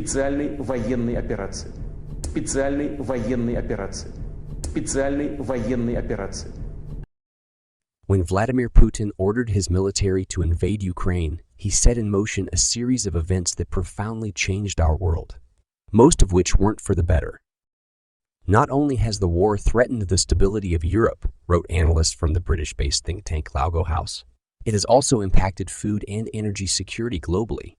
специальной военной операции. Специальной военной операции. Специальной военной операции. When Vladimir Putin ordered his military to invade Ukraine, he set in motion a series of events that profoundly changed our world, most of which weren't for the better. Not only has the war threatened the stability of Europe, wrote analysts from the British-based think tank Laugo House, it has also impacted food and energy security globally.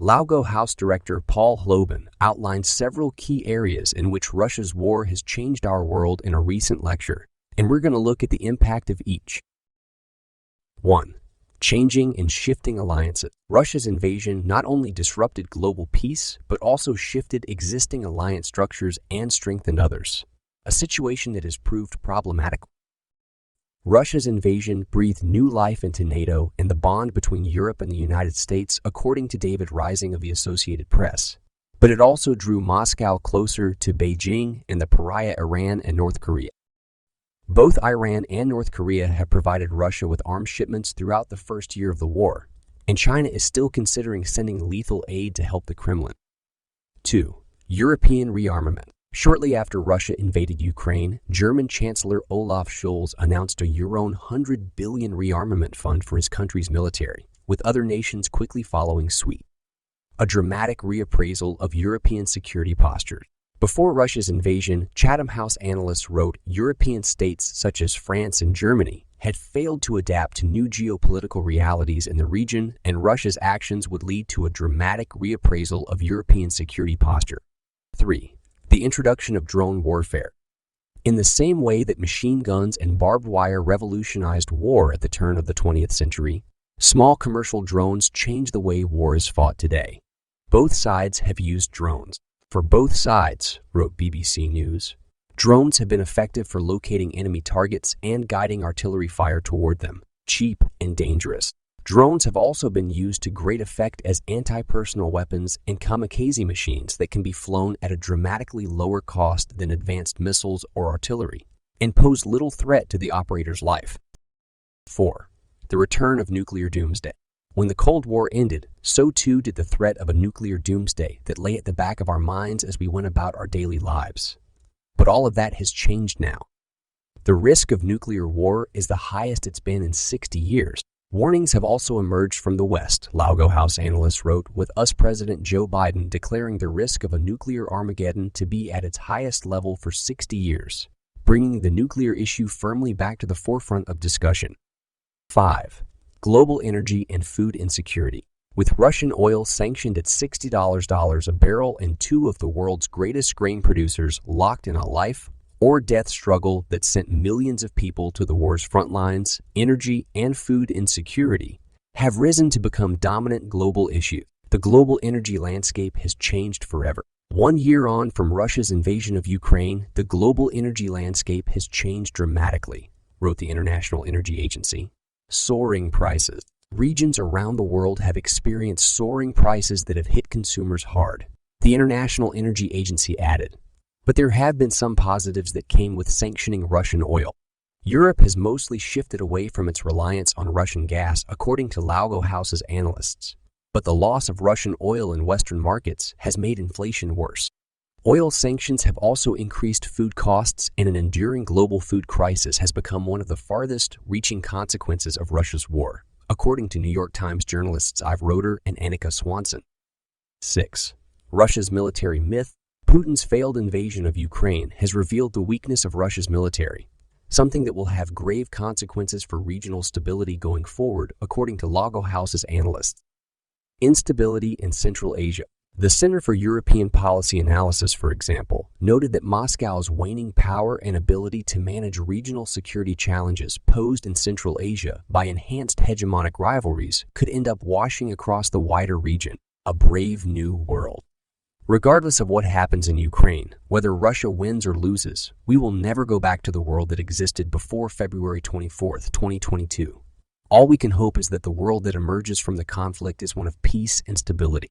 Laugo House director Paul Hlobin outlined several key areas in which Russia's war has changed our world in a recent lecture, and we're going to look at the impact of each. 1. Changing and shifting alliances. Russia's invasion not only disrupted global peace, but also shifted existing alliance structures and strengthened others, a situation that has proved problematic. Russia's invasion breathed new life into NATO and the bond between Europe and the United States, according to David Rising of the Associated Press. But it also drew Moscow closer to Beijing and the pariah Iran and North Korea. Both Iran and North Korea have provided Russia with arms shipments throughout the first year of the war, and China is still considering sending lethal aid to help the Kremlin. 2. European rearmament. Shortly after Russia invaded Ukraine, German Chancellor Olaf Scholz announced a Euro 100 billion rearmament fund for his country's military, with other nations quickly following suit. A dramatic reappraisal of European security postures. Before Russia's invasion, Chatham House analysts wrote European states such as France and Germany had failed to adapt to new geopolitical realities in the region, and Russia's actions would lead to a dramatic reappraisal of European security posture. 3. The introduction of drone warfare. In the same way that machine guns and barbed wire revolutionized war at the turn of the 20th century, small commercial drones changed the way war is fought today. Both sides have used drones. For both sides, wrote BBC News, drones have been effective for locating enemy targets and guiding artillery fire toward them, cheap and dangerous. Drones have also been used to great effect as anti-personnel weapons and kamikaze machines that can be flown at a dramatically lower cost than advanced missiles or artillery, and pose little threat to the operator's life. 4. The return of nuclear doomsday. When the Cold War ended, so too did the threat of a nuclear doomsday that lay at the back of our minds as we went about our daily lives. But all of that has changed now. The risk of nuclear war is the highest it's been in 60 years. Warnings have also emerged from the West, Laugo House analysts wrote, with US President Joe Biden declaring the risk of a nuclear Armageddon to be at its highest level for 60 years, bringing the nuclear issue firmly back to the forefront of discussion. 5. Global energy and food insecurity. With Russian oil sanctioned at $60 a barrel and two of the world's greatest grain producers locked in a life or death struggle that sent millions of people to the war's front lines, energy and food insecurity have risen to become dominant global issues. The global energy landscape has changed forever. 1 year on from Russia's invasion of Ukraine, the global energy landscape has changed dramatically, wrote the International Energy Agency. Soaring prices. Regions around the world have experienced soaring prices that have hit consumers hard, the International Energy Agency added. But there have been some positives that came with sanctioning Russian oil. Europe has mostly shifted away from its reliance on Russian gas, according to Laugo House's analysts. But the loss of Russian oil in Western markets has made inflation worse. Oil sanctions have also increased food costs, and an enduring global food crisis has become one of the farthest-reaching consequences of Russia's war, according to New York Times journalists Ive Roeder and Annika Swanson. 6. Russia's military myth. Putin's failed invasion of Ukraine has revealed the weakness of Russia's military, something that will have grave consequences for regional stability going forward, according to Laugo House's analysts. Instability in Central Asia. The Center for European Policy Analysis, for example, noted that Moscow's waning power and ability to manage regional security challenges posed in Central Asia by enhanced hegemonic rivalries could end up washing across the wider region, a brave new world. Regardless of what happens in Ukraine, whether Russia wins or loses, we will never go back to the world that existed before February 24, 2022. All we can hope is that the world that emerges from the conflict is one of peace and stability.